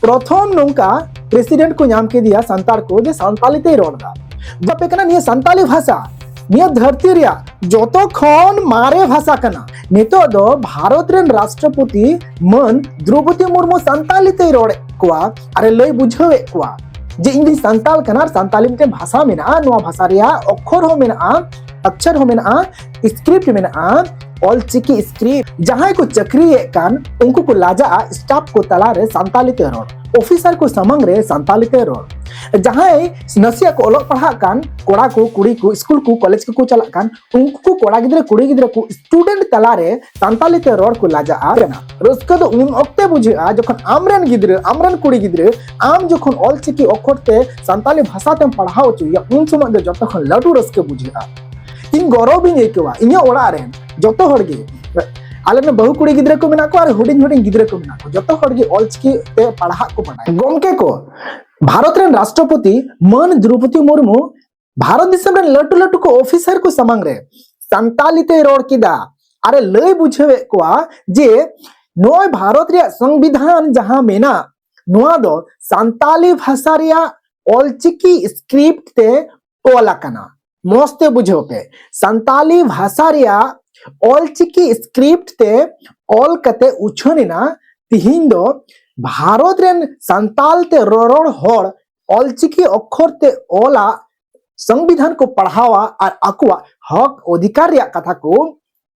प्रथम नौका प्रेसिडेंट को नाम के दिया संताल को जे संताली ते रोड़ा बापे कना निया संताली भाषा निया धरती रिया जोतो खन मारे भाषा कना नितो दो भारत रेन राष्ट्रपति मन द्रौपदी मुर्मू संताली ते रोड़े कोआ अरे लई बुझावे कोआ जे इंदी संताल कना संताली मिटे भाषा मेना नोआ भाषा रिया अक्षर हो मेना अक्षर हो मेना स्क्रिप्ट मेना ऑलचिकी स्क्रिप्ट जहां को चक्री कान उनको को लाजा स्टाफ को तला रे संताली ते रोड़ ऑफिसर को समंग रे संताली ते रोड़ जहां नसिया को ओलो पढ़ा कान कोड़ा को कुड़ी को स्कूल को कॉलेज को चला कान उनको कोड़ा गिद्रे कुड़ी गिद्रे को स्टूडेंट तला रे संताली ते रोड़ को लाजा आना रस्का तो उन ओक्ते बुझा जखन आमरन गिद्रे आमरन कुड़ी गिद्रे आम जखन ऑलचिकी अक्षर ते संताली भाषा ते पढ़ाओ च उन समय दे जतखन लटू रस्के बुझा इन गौरव भी एकोवा इन्या ओड़ा रे जतो हड़गे आले बहु कुड़ी गिद्रे को मेना को और हुडिंग हुडिंग गिद्रे को मेना को जतो हड़गे ऑलचिकी ते पढ़ा को पढ़ाय गोमके को भारत रेन राष्ट्रपति मन द्रौपदी मुर्मू भारत दिसम रेन लटू लटू को ऑफिसर को समंग रे संताली ते रोड किदा अरे लय बुझेवे कोआ जे नोय भारत रे संविधान जहां मेना नोआ दो संताली भाषा रिया ऑलचिकी स्क्रिप्ट ते ओला कना मोस्ते बुझो पे संताली भाषा रिया ऑलचिकी स्क्रिप्ट ते ऑल कते उछोनिना तिहिन दो भारत रेन संताल ते रोड़ होड़ ऑलचिकी अक्षर ते ओला संविधान को पढ़ावा और अकुआ हक अधिकार रिया कथा को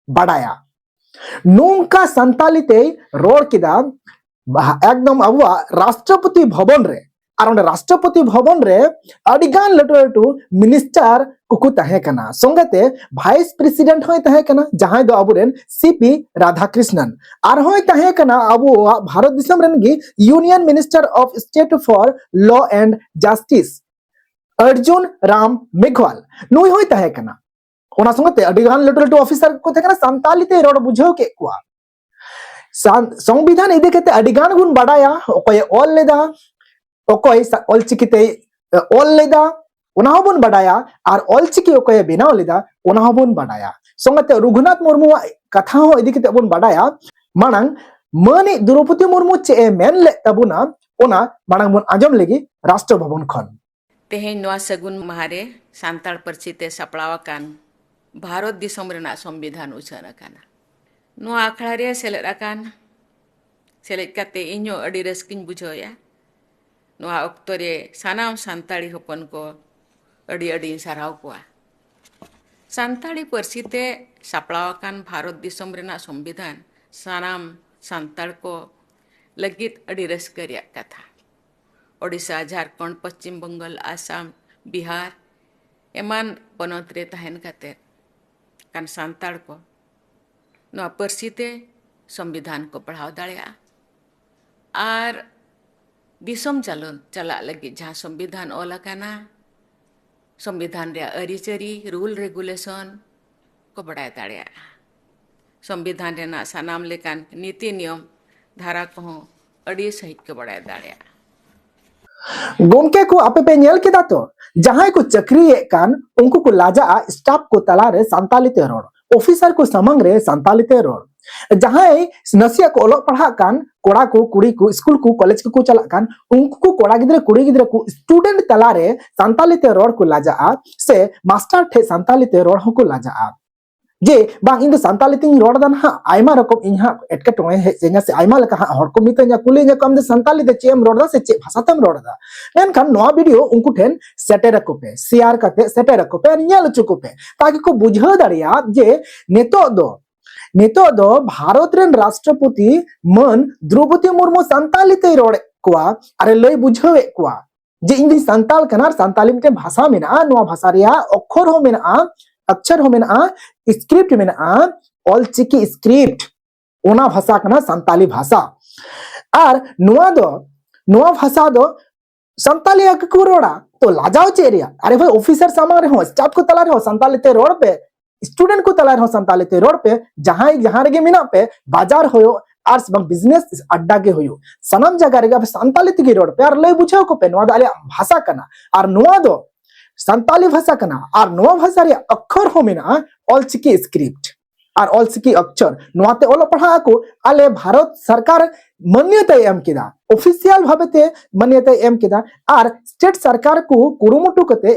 बढ़ाया नोंका संताली ते रोड़ किदा एकदम अबुआ राष्ट्रपति भवन रे और राष्ट्रपति भवन रे अडिगान लटू लटू मिनिस्टर कुकु तहे कना संगते वाइस प्रेसिडेंट होय तहे कना जहां दो अबुरेन सीपी राधाकृष्णन और होय तहे कना अबु भारत दिसम रेन गी union minister of state for law and justice Arjun Ram Meghwal नुई होय तहे कना ओना संगते अडिगान लटू लटू ऑफिसर को तहे कना संताली ते रोड बुझो के कुआ संविधान इदे केते अडिगान गुण बडाया ओकोय ऑल लेदा ओकोय ऑलचिकी ते ऑल लेदा ओना होबन बडाया और ऑलचिकी ओकोय बेनाव लेदा ओना होबन बडाया संगते रघुनाथ मुर्मू कथा हो इदि केते बोन बडाया मानंग मनी द्रौपदी मुर्मू चे मेन ले तबुना ओना मानंग बोन आजम लेगी राष्ट्र भवन खन तेहें नोआ सगुन महारे सांताल परची ते सपड़ावा कान भारत दिसम रेना संविधान उछाना काना नोआ आखड़ा रे सेलेद कान सेलेद काते इño अडी रस्किन बुझोया नोआ अक्तो रे सानाम सांताली होपन को अडी अडी साराव कोआ सांताली परसी ते सपड़ावा कान भारत दिसम रेना संविधान सानाम सांताल को लगित अडी रस्करिया कथा ओडिशा झारखंड पश्चिम बंगाल आसाम बिहार एमान पनत रे तहन खातिर कान सांताल को नोआ परसी ते संविधान को पढ़ाव दाड़िया और दिसम चला लगी जहाँ संविधान ओला काना संविधान रे अरिचरी रूल रेगुलेशन को बढ़ाया दाड़िया संविधान रेना सानाम लेकान नीति नियम धारा को अड़ी सहित के बढ़ाया दाड़िया गोमके को आपे पे नेल केदा तो जहां को चक्री कान उनको को लाजा स्टाफ को तला रे संताली ते रोड ऑफिसर को समंग रे संताली ते रोड जहां नसिया को ओलो पढ़ा कान कोड़ा को कुड़ी को स्कूल को कॉलेज को चला कान उनको कोड़ा गिद्रे कुड़ी गिद्रे को स्टूडेंट तला रे संताली ते रोड को लाजा से मास्टर ठे संताली ते रोड को लाजा जे बांग इन संताली तिन रोड दान हा आइमा रकम इन हा एटके टोय हे जेना से आइमा लका हा हर को मितnya कुली nya कम दे संताली दे चेम रोड दा से चे भाषा तम रोड दा नेन खान नोआ वीडियो उनको ठेन सेटेर को पे शेयर करते सेटेर को पे न्याल चुको पे ताकि को बुझा दड़िया जे नेतो दो भारत रेन राष्ट्रपति मन द्रौपदी मुर्मू संताली ते रोड कोआ अरे लय बुझावे कोआ जे इंदी संताल कना संताली मिटे भाषा मेना नोआ भाषा रिया अक्षर हो मेना अक्षर हो मेना स्क्रिप्ट मेना ऑलचिकी स्क्रिप्ट ओना भाषा कना संताली भाषा और नोआ भाषा दो संताली को रोड़ा तो लाजाओ चेरिया अरे भाई ऑफिसर सामान रे हो स्टाफ को तला रे हो संताली ते रोड पे स्टूडेंट को तला रे हो संताली ते रोड पे जहां रे मेना पे बाजार होयो आर्स बंग बिजनेस अड्डा के होयो सनम जगह रे संताली ते रोड पे और लय बुझाओ को पे नोआ दाले भाषा कना और नोआ दो संताली भाषा कना और नोआ भाषा रे अक्षर हो मेना ऑलचिकी स्क्रिप्ट और ऑलचिकी अक्षर नोआते ओलो पढ़ा को आले भारत सरकार मान्यता एम किदा ऑफिशियल भावेते मान्यता एम किदा और स्टेट सरकार को कुरुमुटु कते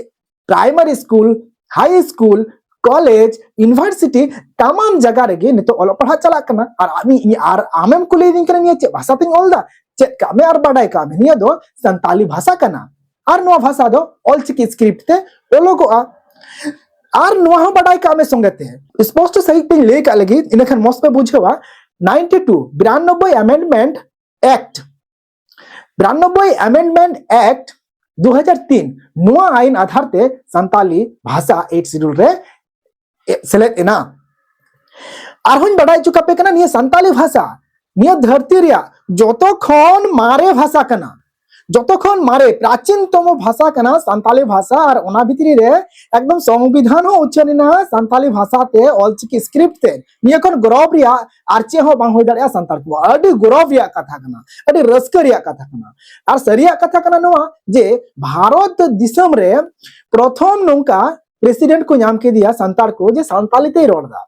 primary school high school college university तमाम जगह रेगे नितो ओलो पढ़ा चला कना और आमी और आमेम कुले दिन करन ये भाषा तिन ओलदा चेक का में और बडाय का में निया दो संताली भाषा कना और नो भाषा दो ऑलचिकी स्क्रिप्ट ते ओलो को और नुआ बडाय का में संगते हैं स्पष्ट सही पे ले का लगी इनखन मस्त पे बुझेवा 92 92 अमेंडमेंट एक्ट 92 अमेंडमेंट एक्ट 2003 नुआ आईन आधार ते संताली भाषा 8 शेड्यूल रे सेलेक्ट एना आरहुन बडाय चुका पे कना निया संताली भाषा निया धरती रिया जोतो खन मारे भाषा कना जोतो खन मारे प्राचीनतम भाषा कना संताली भाषा और ओना भितरी रे एकदम संविधान हो उच्चनिना संताली भाषा ते ऑलचिकी स्क्रिप्ट ते निया खन गौरव रिया आरचे हो बांग होय दाड़िया संताल को अडी गौरव रिया कथा कना अडी रस्क रिया कथा कना और सरिया कथा कना नोआ जे भारत दिसम रे प्रथम नोंका प्रेसिडेंट को नाम के दिया संताल को जे संताली ते रोडदा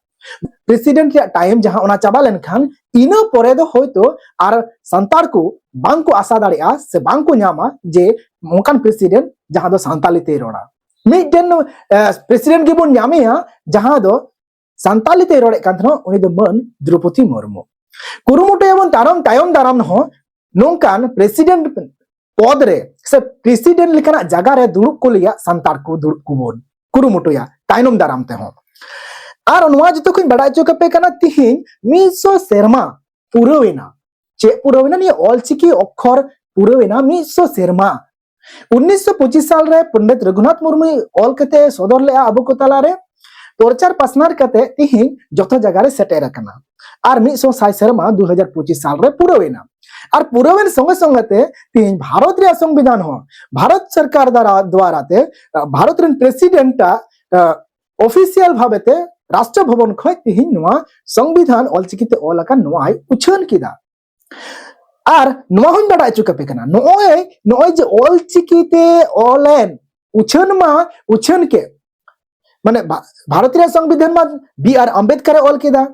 प्रेसिडेंट रे टाइम जहां ओना चाबा लेनखान इना परे दो होयतो और संताल को बांग को आशा दाड़िया से बांग को नामा जे मोकान प्रेसिडेंट जहां दो संताली ते रोड़ा मिडन प्रेसिडेंट गिबन नामिया जहां दो संताली ते रोड़े कांथनो उनी दो मन द्रौपदी मुर्मू कुरुमुटु एवं तारम तायम दाराम हो नोंकान प्रेसिडेंट पद रे से प्रेसिडेंट लेकना जगह रे दुड़ुब को लिया संताल को दुड़ुब कुबोन कुरुमुटुया तायनम दाराम ते हो और नोआ जतो कुन बडाय चो कपे कना तिहिन 100 सेरमा पुरवेना चे पुरवेना नि ऑलचिकी अक्षर पुरवेना 100 सेरमा 1925 साल रे पंडित रघुनाथ मुर्मू ऑल कते सदर ले अबो को तला रे प्रचार पासनार कते तिहिन जतो जगह रे सेटेर कना और 100 सेरमा 2025 साल रे पुरवेना और पुरवेन संगे संगते तिहिन भारत रे संविधान हो भारत सरकार द्वारा ते भारत रे प्रेसिडेंट ऑफिशियल भावेते राष्ट्र भवन खय तिहिन नुआ संविधान ऑलचिकीते ओलाका नुआय उछन किदा और नुआ हुन बडाय चुका पे कना नोय जे ऑलचिकीते ओलेन उछन मा उछन के माने भारतीय संविधान मा बी आर अंबेडकर ओल किदा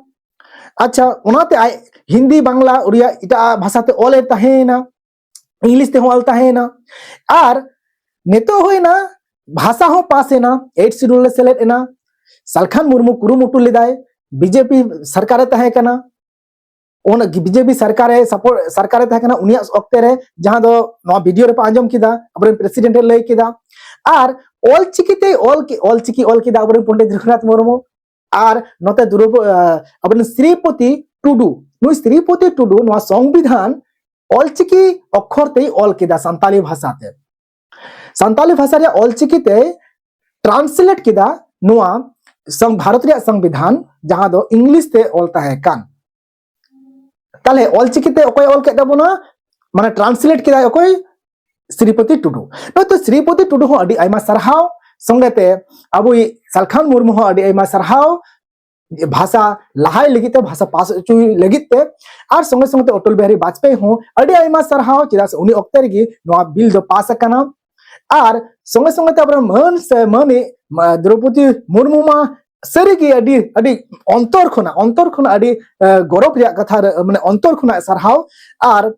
अच्छा ओनाते आय हिंदी बांग्ला उड़िया इटा भाषाते ओले ताहेना इंग्लिश ते ओल ताहेना और नेतो होइना भाषा हो पासेना 8 शेड्यूल सेलेक्ट एना सालखान मुर्मू कुरुमुटु लेदाय बीजेपी सरकारे तहे कना ओन बीजेपी सरकारे सपोर्ट सरकारे तहे कना उनिया ओक्ते रे जहां दो नो वीडियो रे आंजम किदा अबरे प्रेसिडेंट ले किदा और ऑलचिकीते ऑलचिकी ऑल किदा अबरे पंडित रघुनाथ मुर्मू और नते दुरुब अबरे श्रीपति टुडू नु श्रीपति टुडू नो संविधान ऑलचिकी अक्षरते ऑल किदा संताली भाषाते संताली भाषा रे ऑलचिकीते ट्रांसलेट किदा नुआ भारत रे संविधान जहां दो इंग्लिश ते ओलता है कान ताले ऑलचिकीते ओकोय ओल के दबोना माने ट्रांसलेट किदा ओकोय श्रीपति टुडू तो श्रीपति टुडू हो अडी आइमा सरहाव संगते अबु सालखान मुर्मू हो अडी आइमा सरहाव भाषा लहाय लगिते भाषा पास चुई लगिते और संगे संगते अटल बिहारी वाजपेयी हो अडी आइमा सरहाव चिदा से उनी ओक्ते रेगी नोआ बिल दो पास कना और संगे संगे ते मन से मने द्रौपदी मुर्मू मा सरी की अडी अडी अंतर खुना अडी गौरव रिया कथा माने अंतर खुना सरहाव और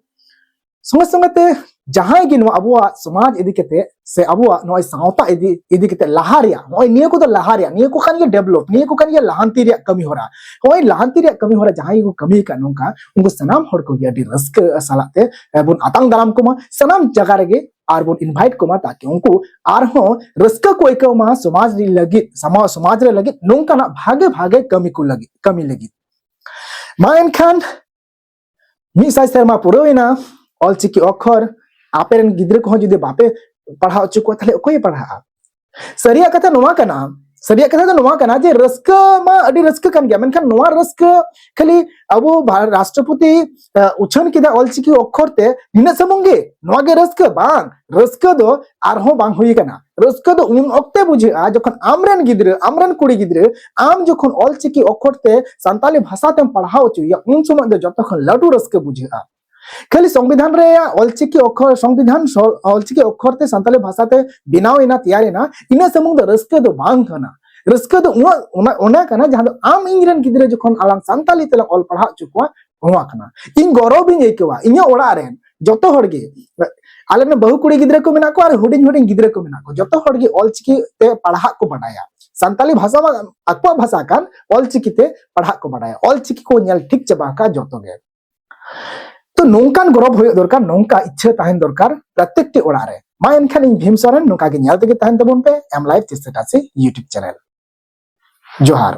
संगे संगे ते जहां गी नो अबुआ समाज इदी केते से अबुआ नो सावता इदी केते लहारिया नो निया को तो लहारिया निया को कान ये डेवलप निया को कान ये लहांती रिया कमी होरा होय लहांती रिया कमी होरा जहां को कमी का नोका उनको सनाम हर को अडी रस्क सालाते बुन आतंग दाराम को मा सनाम जगह रेगे और बुन इनवाइट को मा ताकि उनको आर हो रस्क को एक मा समाज री लगी समाज रे लगी नोका ना भागे भागे कमी को लगी कमी लगी मा एनखान मी साइ शर्मा पुरोइना ऑलचिकी अक्षर आपेरन गिद्रे को जुदे बापे पढ़ा चुको थाले ओकोय पढ़ा सरिया कथा नोवा कना सरिया कथा तो नोवा कना जे रस्क मा अडी रस्क कन गया मेनखान नोवा रस्क खाली अबो राष्ट्रपति उछन किदा ऑलचिकी अक्षर ते निना समंगे नोवा गे रस्क बांग रस्क दो आरहो बांग होई कना रस्क दो उन ओक्ते बुझे आ जखन आमरन गिद्रे आमरन कुड़ी गिद्रे आम जखन ऑलचिकी अक्षर ते संताली भाषा ते पढ़ाओ छु या उन समय दे जतखन लडू रस्क बुझे आ खाली संविधान रे ऑलचिकी अक्षर संविधान ऑलचिकी अक्षर ते संताली भाषा ते बिनाव इना तैयार इना इना समंग दो रस्क दो बांग कना रस्का दो उना कना जहां दो आम इंग्रन गिद्रे जखन आलाम सांताली तेला ऑल पढ़ा चुकवा हुआ कना इन गौरव बिन एकेवा इnya ओड़ा रेन जतो हड़गे आले में बहु कुड़ी गिद्रे को मेना को और हुडिंग हुडिंग गिद्रे को मेना को जतो हड़गे ऑलचिकी ते पढ़ा को बढ़ाया सांताली भाषा में अक्वा भाषा कान ऑलचिकी ते पढ़ा को बढ़ाया ऑलचिकी को नेल ठीक चबा का जतो गे तो नोंकान गौरव होय दरकार नोंका इच्छा ताहेन दरकार प्रत्येक टी ओड़ा रे मा एनखान इन भीम सोरेन नोंका गे नेल तेगे ताहेन तबन पे एम लाइफ चेस्टासी यूट्यूब चैनल जोहार।